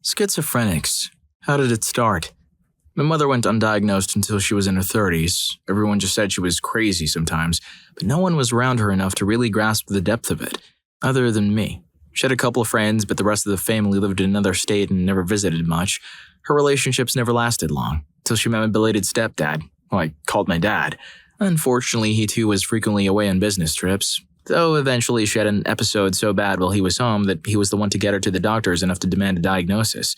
Schizophrenics. How did it start? My mother went undiagnosed until she was in her 30s. Everyone just said she was crazy sometimes, but no one was around her enough to really grasp the depth of it, other than me. She had a couple of friends, but the rest of the family lived in another state and never visited much. Her relationships never lasted long, until she met my belated stepdad, who I called my dad. Unfortunately, he too was frequently away on business trips, though eventually she had an episode so bad while he was home that he was the one to get her to the doctors enough to demand a diagnosis.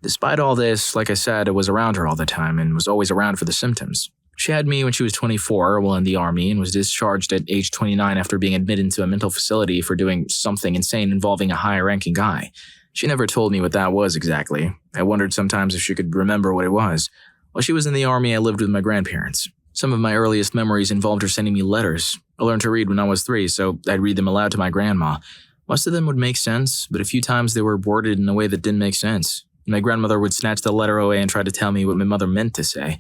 Despite all this, like I said, I was around her all the time and was always around for the symptoms. She had me when she was 24 while in the army and was discharged at age 29 after being admitted into a mental facility for doing something insane involving a higher-ranking guy. She never told me what that was exactly. I wondered sometimes if she could remember what it was. While she was in the army, I lived with my grandparents. Some of my earliest memories involved her sending me letters. I learned to read when I was 3, so I'd read them aloud to my grandma. Most of them would make sense, but a few times they were worded in a way that didn't make sense. My grandmother would snatch the letter away and try to tell me what my mother meant to say.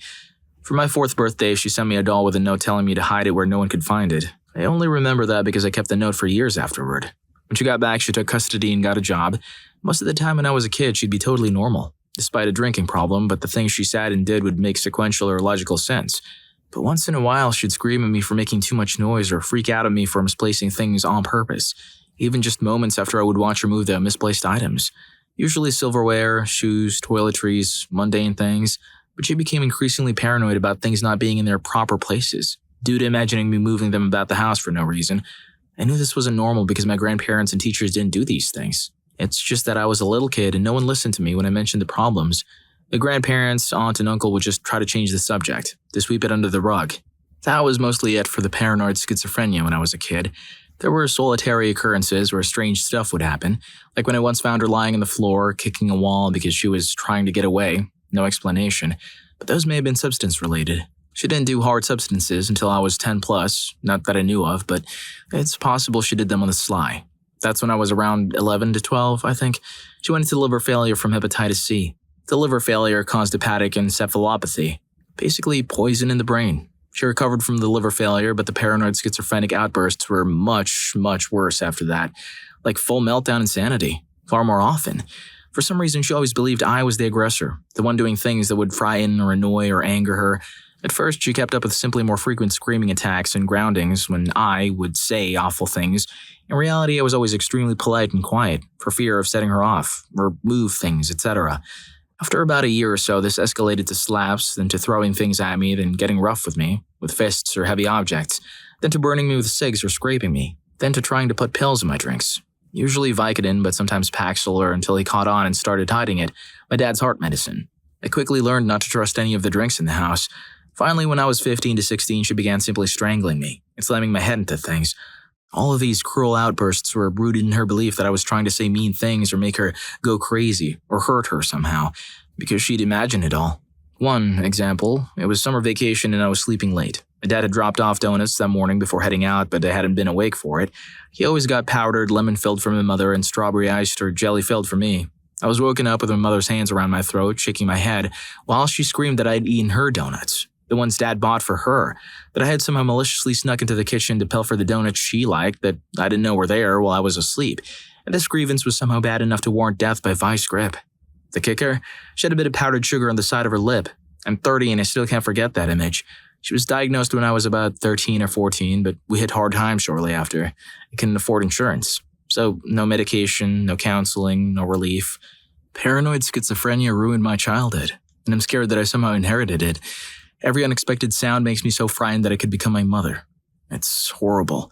For my 4th birthday, she sent me a doll with a note telling me to hide it where no one could find it. I only remember that because I kept the note for years afterward. When she got back, she took custody and got a job. Most of the time when I was a kid, she'd be totally normal, despite a drinking problem, but the things she said and did would make sequential or logical sense. But once in a while, she'd scream at me for making too much noise or freak out at me for misplacing things on purpose, even just moments after I would watch her move the misplaced items. Usually silverware, shoes, toiletries, mundane things, but she became increasingly paranoid about things not being in their proper places, due to imagining me moving them about the house for no reason. I knew this wasn't normal because my grandparents and teachers didn't do these things. It's just that I was a little kid and no one listened to me when I mentioned the problems. The grandparents, aunt, and uncle would just try to change the subject, to sweep it under the rug. That was mostly it for the paranoid schizophrenia when I was a kid. There were solitary occurrences where strange stuff would happen, like when I once found her lying on the floor, kicking a wall because she was trying to get away. No explanation, but those may have been substance-related. She didn't do hard substances until I was 10 plus, not that I knew of, but it's possible she did them on the sly. That's when I was around 11 to 12, I think. She went into liver failure from hepatitis C. The liver failure caused hepatic encephalopathy, basically poison in the brain. She recovered from the liver failure, but the paranoid schizophrenic outbursts were much, much worse after that, like full meltdown insanity, far more often. For some reason, she always believed I was the aggressor, the one doing things that would frighten or annoy or anger her. At first, she kept up with simply more frequent screaming attacks and groundings when I would say awful things. In reality, I was always extremely polite and quiet, for fear of setting her off, or move things, etc. After about a year or so, this escalated to slaps, then to throwing things at me, then getting rough with me, with fists or heavy objects, then to burning me with cigs or scraping me, then to trying to put pills in my drinks. Usually Vicodin, but sometimes Paxil, or until he caught on and started hiding it, my dad's heart medicine. I quickly learned not to trust any of the drinks in the house. Finally, when I was 15 to 16, she began simply strangling me and slamming my head into things. All of these cruel outbursts were rooted in her belief that I was trying to say mean things or make her go crazy or hurt her somehow, because she'd imagined it all. One example, it was summer vacation and I was sleeping late. My dad had dropped off donuts that morning before heading out, but I hadn't been awake for it. He always got powdered lemon-filled for my mother and strawberry-iced or jelly-filled for me. I was woken up with my mother's hands around my throat, shaking my head, while she screamed that I'd eaten her donuts, the ones Dad bought for her, that I had somehow maliciously snuck into the kitchen to pilfer the donuts she liked that I didn't know were there while I was asleep, and this grievance was somehow bad enough to warrant death by vice grip. The kicker? She had a bit of powdered sugar on the side of her lip. I'm 30 and I still can't forget that image. She was diagnosed when I was about 13 or 14, but we hit hard times shortly after. I couldn't afford insurance. So no medication, no counseling, no relief. Paranoid schizophrenia ruined my childhood, and I'm scared that I somehow inherited it. Every unexpected sound makes me so frightened that I could become my mother. It's horrible.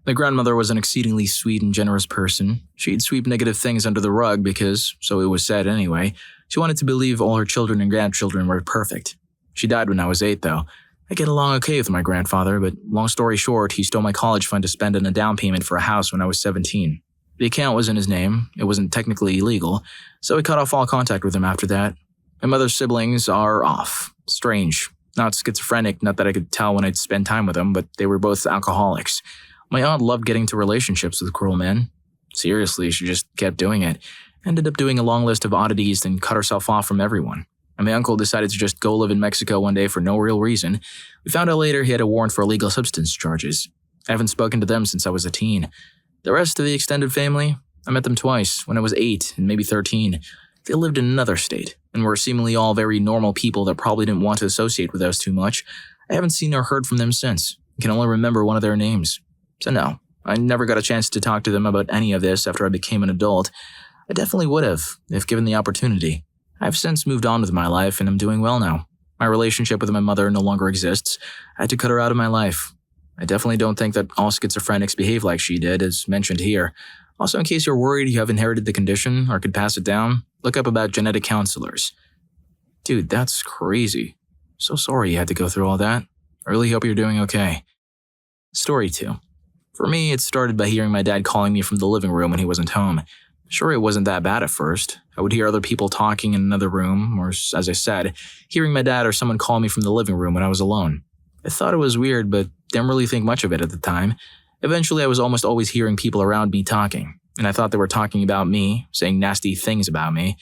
My grandmother was an exceedingly sweet and generous person. She'd sweep negative things under the rug because, so it was said anyway, she wanted to believe all her children and grandchildren were perfect. She died when I was 8, though. I get along okay with my grandfather, but long story short, he stole my college fund to spend on a down payment for a house when I was 17. The account was in his name. It wasn't technically illegal, so I cut off all contact with him after that. My mother's siblings are off. Strange. Not schizophrenic, not that I could tell when I'd spend time with them, but they were both alcoholics. My aunt loved getting into relationships with cruel men. Seriously, she just kept doing it. Ended up doing a long list of oddities and cut herself off from everyone. And my uncle decided to just go live in Mexico one day for no real reason. We found out later he had a warrant for illegal substance charges. I haven't spoken to them since I was a teen. The rest of the extended family, I met them twice, when I was 8 and maybe 13. They lived in another state, and were seemingly all very normal people that probably didn't want to associate with us too much. I haven't seen or heard from them since. I can only remember one of their names. So no, I never got a chance to talk to them about any of this after I became an adult. I definitely would have, if given the opportunity. I've since moved on with my life, and I'm doing well now. My relationship with my mother no longer exists. I had to cut her out of my life. I definitely don't think that all schizophrenics behave like she did, as mentioned here. Also, in case you're worried you have inherited the condition or could pass it down, look up about genetic counselors. Dude, that's crazy. So sorry you had to go through all that. I really hope you're doing okay. Story 2. For me, it started by hearing my dad calling me from the living room when he wasn't home. Sure, it wasn't that bad at first. I would hear other people talking in another room, or, as I said, hearing my dad or someone call me from the living room when I was alone. I thought it was weird, but didn't really think much of it at the time. Eventually, I was almost always hearing people around me talking, and I thought they were talking about me, saying nasty things about me.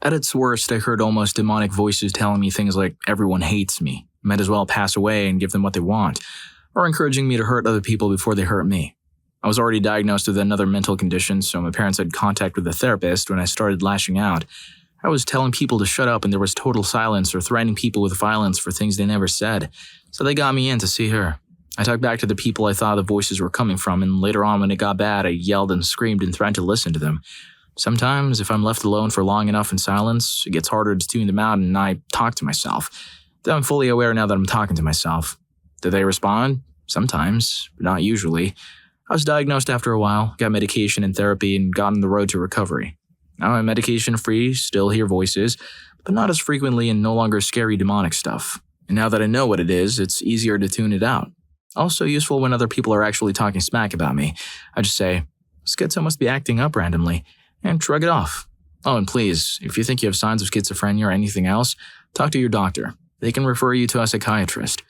At its worst, I heard almost demonic voices telling me things like, everyone hates me, might as well pass away and give them what they want, or encouraging me to hurt other people before they hurt me. I was already diagnosed with another mental condition, so my parents had contact with a therapist when I started lashing out. I was telling people to shut up and there was total silence, or threatening people with violence for things they never said. So they got me in to see her. I talked back to the people I thought the voices were coming from, and later on when it got bad, I yelled and screamed and threatened to listen to them. Sometimes, if I'm left alone for long enough in silence, it gets harder to tune them out and I talk to myself. Though I'm fully aware now that I'm talking to myself. Do they respond? Sometimes, but not usually. I was diagnosed after a while, got medication and therapy, and got on the road to recovery. Now I'm medication-free, still hear voices, but not as frequently and no longer scary demonic stuff. And now that I know what it is, it's easier to tune it out. Also useful when other people are actually talking smack about me. I just say, schizo must be acting up randomly, and shrug it off. Oh, and please, if you think you have signs of schizophrenia or anything else, talk to your doctor. They can refer you to a psychiatrist.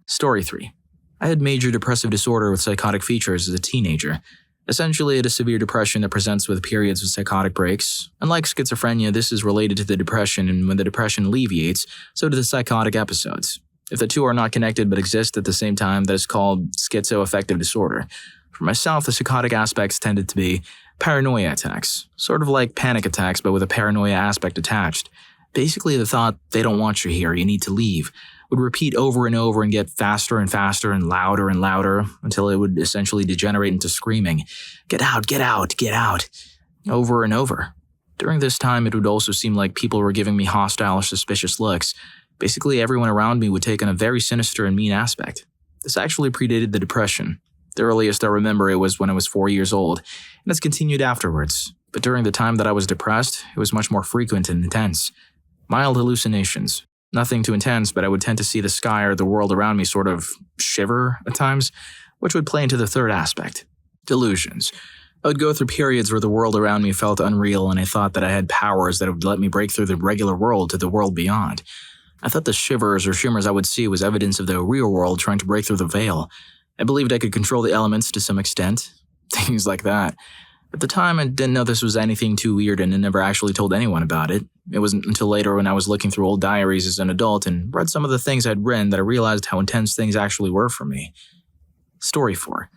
Story 3. I had major depressive disorder with psychotic features as a teenager. Essentially, it is severe depression that presents with periods of psychotic breaks. Unlike schizophrenia, this is related to the depression, and when the depression alleviates, so do the psychotic episodes. If the two are not connected but exist at the same time, that is called schizoaffective disorder. For myself, the psychotic aspects tended to be paranoia attacks, sort of like panic attacks but with a paranoia aspect attached. Basically, the thought, they don't want you here, you need to leave, would repeat over and over and get faster and faster and louder until it would essentially degenerate into screaming, get out, get out, get out, over and over. During this time, it would also seem like people were giving me hostile or suspicious looks. Basically, everyone around me would take on a very sinister and mean aspect. This actually predated the depression. The earliest I remember it was when I was 4 years old, and it's continued afterwards. But during the time that I was depressed, it was much more frequent and intense. Mild hallucinations. Nothing too intense, but I would tend to see the sky or the world around me sort of shiver at times, which would play into the third aspect. Delusions. I would go through periods where the world around me felt unreal and I thought that I had powers that would let me break through the regular world to the world beyond. I thought the shivers or shimmers I would see was evidence of the real world trying to break through the veil. I believed I could control the elements to some extent. Things like that. At the time, I didn't know this was anything too weird and I never actually told anyone about it. It wasn't until later when I was looking through old diaries as an adult and read some of the things I'd written that I realized how intense things actually were for me. Story 4.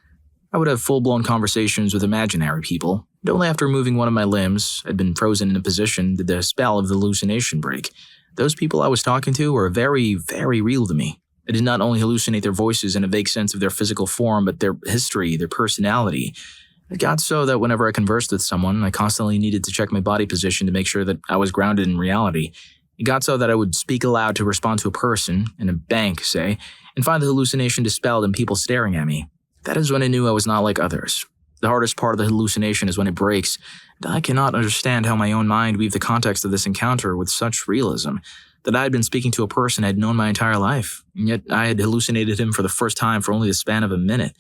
I would have full-blown conversations with imaginary people, and only after moving one of my limbs, I'd been frozen in a position, did the spell of the hallucination break. Those people I was talking to were very, very real to me. I did not only hallucinate their voices and a vague sense of their physical form, but their history, their personality. It got so that whenever I conversed with someone, I constantly needed to check my body position to make sure that I was grounded in reality. It got so that I would speak aloud to respond to a person, in a bank, say, and find the hallucination dispelled and people staring at me. That is when I knew I was not like others. The hardest part of the hallucination is when it breaks, and I cannot understand how my own mind weaved the context of this encounter with such realism, that I had been speaking to a person I had known my entire life, and yet I had hallucinated him for the first time for only the span of a minute.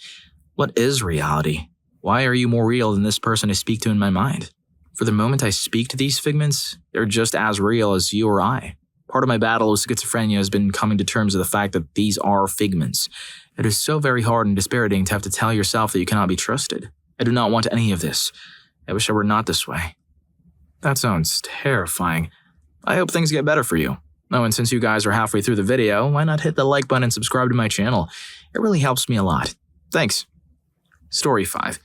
What is reality? Why are you more real than this person I speak to in my mind? For the moment I speak to these figments, they're just as real as you or I. Part of my battle with schizophrenia has been coming to terms with the fact that these are figments. It is so very hard and dispiriting to have to tell yourself that you cannot be trusted. I do not want any of this. I wish I were not this way. That sounds terrifying. I hope things get better for you. Oh, and since you guys are halfway through the video, why not hit the like button and subscribe to my channel? It really helps me a lot. Thanks. Story 5.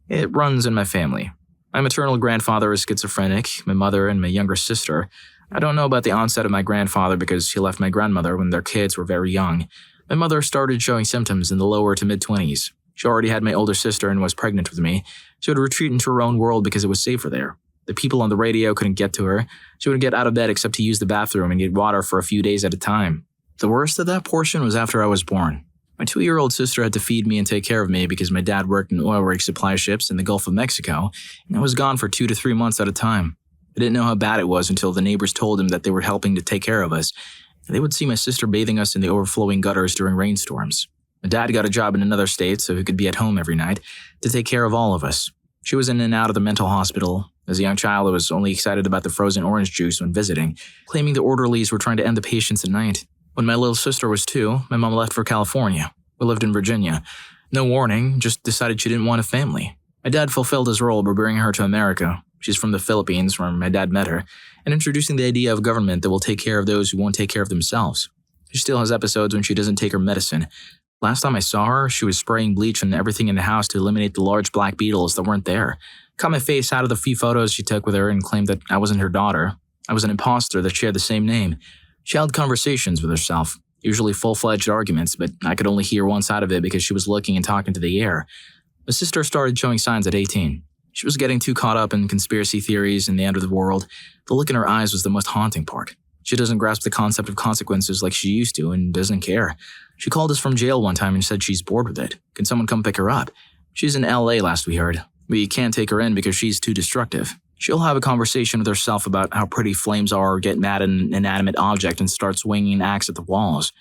It runs in my family. My maternal grandfather is schizophrenic, my mother and my younger sister. I don't know about the onset of my grandfather because he left my grandmother when their kids were very young. My mother started showing symptoms in the lower to mid-20s. She already had my older sister and was pregnant with me. She would retreat into her own world because it was safer there. The people on the radio couldn't get to her. She wouldn't get out of bed except to use the bathroom and get water for a few days at a time. The worst of that portion was after I was born. My 2-year-old sister had to feed me and take care of me because my dad worked in oil rig supply ships in the Gulf of Mexico, and I was gone for 2 to 3 months at a time. I didn't know how bad it was until the neighbors told him that they were helping to take care of us. They would see my sister bathing us in the overflowing gutters during rainstorms. My dad got a job in another state so he could be at home every night to take care of all of us. She was in and out of the mental hospital. As a young child, I was only excited about the frozen orange juice when visiting, claiming the orderlies were trying to end the patients at night. When my little sister was 2, my mom left for California. We lived in Virginia. No warning, just decided she didn't want a family. My dad fulfilled his role by bringing her to America. She's from the Philippines, where my dad met her, and introducing the idea of a government that will take care of those who won't take care of themselves. She still has episodes when she doesn't take her medicine. Last time I saw her, she was spraying bleach on everything in the house to eliminate the large black beetles that weren't there. Cut my face out of the few photos she took with her and claimed that I wasn't her daughter. I was an imposter that shared the same name. She held conversations with herself, usually full-fledged arguments, but I could only hear one side of it because she was looking and talking to the air. My sister started showing signs at 18. She was getting too caught up in conspiracy theories and the end of the world. The look in her eyes was the most haunting part. She doesn't grasp the concept of consequences like she used to and doesn't care. She called us from jail one time and said she's bored with it. Can someone come pick her up? She's in LA last we heard. We can't take her in because she's too destructive. She'll have a conversation with herself about how pretty flames are or get mad at an inanimate object and start swinging an axe at the walls.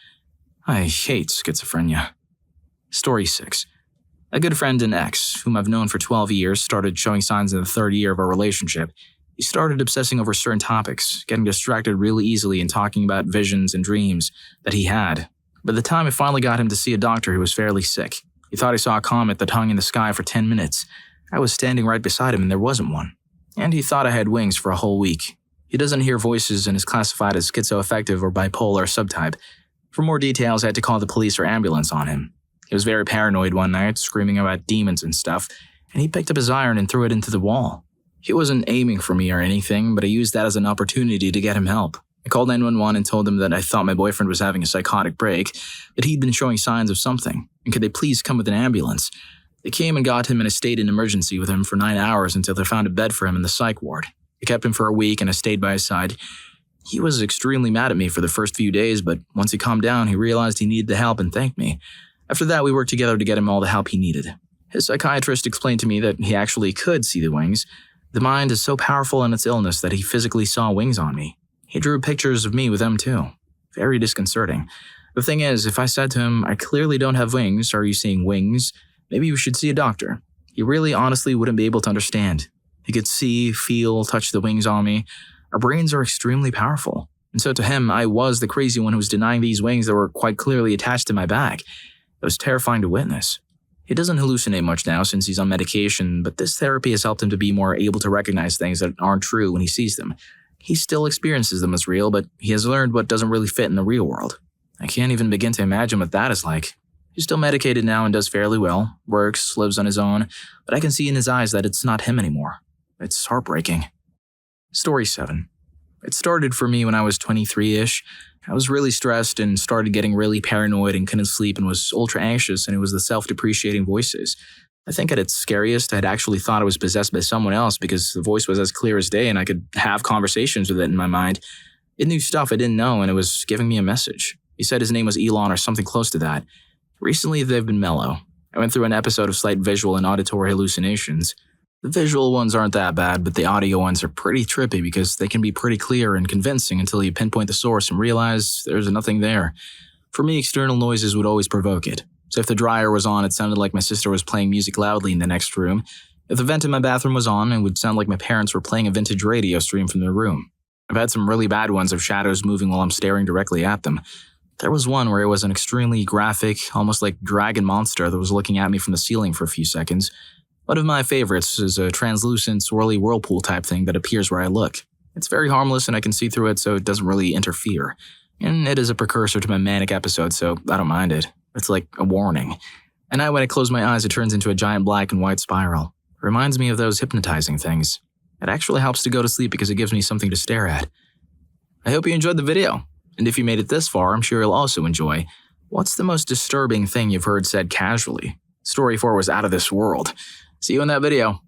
I hate schizophrenia. Story 6. A good friend and ex, whom I've known for 12 years, started showing signs in the 3rd year of our relationship. He started obsessing over certain topics, getting distracted really easily and talking about visions and dreams that he had. By the time I finally got him to see a doctor, he was fairly sick. He thought he saw a comet that hung in the sky for 10 minutes. I was standing right beside him and there wasn't one. And he thought I had wings for a whole week. He doesn't hear voices and is classified as schizoaffective or bipolar subtype. For more details, I had to call the police or ambulance on him. He was very paranoid one night, screaming about demons and stuff, and he picked up his iron and threw it into the wall. He wasn't aiming for me or anything, but I used that as an opportunity to get him help. I called 911 and told them that I thought my boyfriend was having a psychotic break, that he'd been showing signs of something, and could they please come with an ambulance. They came and got him and I stayed in emergency with him for 9 hours until they found a bed for him in the psych ward. I kept him for a week and I stayed by his side. He was extremely mad at me for the first few days, but once he calmed down, he realized he needed the help and thanked me. After that, we worked together to get him all the help he needed. His psychiatrist explained to me that he actually could see the wings. The mind is so powerful in its illness that he physically saw wings on me. He drew pictures of me with them too. Very disconcerting. The thing is, if I said to him, I clearly don't have wings, are you seeing wings? Maybe you should see a doctor. He really honestly wouldn't be able to understand. He could see, feel, touch the wings on me. Our brains are extremely powerful. And so to him, I was the crazy one who was denying these wings that were quite clearly attached to my back. It was terrifying to witness. He doesn't hallucinate much now since he's on medication, but this therapy has helped him to be more able to recognize things that aren't true when he sees them. He still experiences them as real, but he has learned what doesn't really fit in the real world. I can't even begin to imagine what that is like. He's still medicated now and does fairly well, works, lives on his own, but I can see in his eyes that it's not him anymore. It's heartbreaking. Story 7. It started for me when I was 23-ish. I was really stressed and started getting really paranoid and couldn't sleep and was ultra anxious, and it was the self-depreciating voices. I think at its scariest, I had actually thought I was possessed by someone else because the voice was as clear as day and I could have conversations with it in my mind. It knew stuff I didn't know and it was giving me a message. He said his name was Elon or something close to that. Recently, they've been mellow. I went through an episode of slight visual and auditory hallucinations. The visual ones aren't that bad, but the audio ones are pretty trippy because they can be pretty clear and convincing until you pinpoint the source and realize there's nothing there. For me, external noises would always provoke it. So if the dryer was on, it sounded like my sister was playing music loudly in the next room. If the vent in my bathroom was on, it would sound like my parents were playing a vintage radio stream from their room. I've had some really bad ones of shadows moving while I'm staring directly at them. There was one where it was an extremely graphic, almost like dragon monster that was looking at me from the ceiling for a few seconds. One of my favorites is a translucent, swirly whirlpool type thing that appears where I look. It's very harmless and I can see through it, so it doesn't really interfere. And it is a precursor to my manic episode, so I don't mind it. It's like a warning. And now when I close my eyes, it turns into a giant black and white spiral. Reminds me of those hypnotizing things. It actually helps to go to sleep because it gives me something to stare at. I hope you enjoyed the video, and if you made it this far, I'm sure you'll also enjoy what's the most disturbing thing you've heard said casually. Story 4 was out of this world. See you in that video.